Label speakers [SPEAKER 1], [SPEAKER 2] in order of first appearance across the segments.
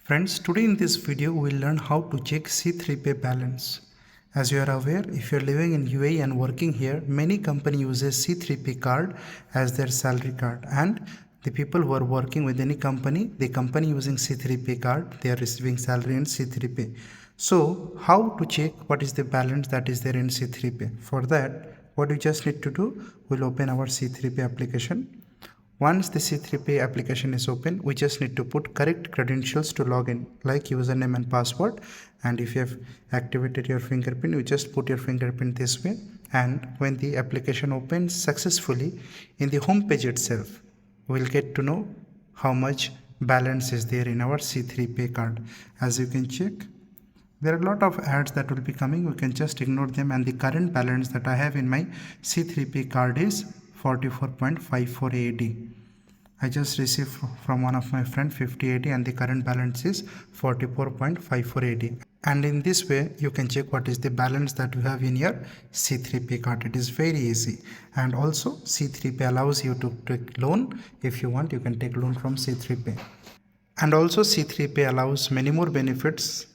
[SPEAKER 1] Friends, today in this video we will learn how to check C3Pay balance. As you are aware, if you are living in UAE and working here, many company uses C3Pay card as their salary card, and the people who are working with any company, the company using C3Pay card, they are receiving salary in C3Pay. So how to check what is the balance that is there in C3Pay? For that, what you just need to do, we'll open our C3Pay application. Once the C3Pay application is open, we just need to put correct credentials to log in, like username and password. And if you have activated your fingerprint, you just put your fingerprint this way. And when the application opens successfully, in the home page itself, we'll get to know how much balance is there in our C3Pay card. As you can check, there are a lot of ads that will be coming. We can just ignore them, and the current balance that I have in my C3Pay card is 44.54 AED. I just received from one of my friend 50 AED and the current balance is 44.54 AED. And in this way you can check what is the balance that you have in your C3Pay card. It is very easy. And also C3Pay allows you to take loan. If you want, you can take loan from C3Pay. And also C3Pay allows many more benefits,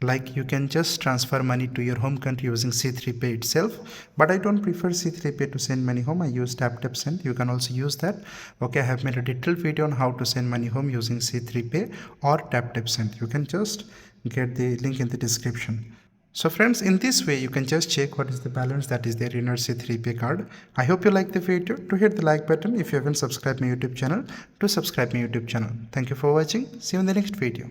[SPEAKER 1] like you can just transfer money to your home country using C3Pay itself. But I don't prefer C3Pay to send money home. I use tap send. You can also use that. Okay, I have made a detailed video on how to send money home using C3Pay or tap send. You can just get the link in the description. So friends, in this way you can just check what is the balance that is there in your C3Pay card. I hope you like the video. To hit the like button, if you haven't subscribed my YouTube channel, to subscribe my YouTube channel. Thank you for watching. See you in the next video.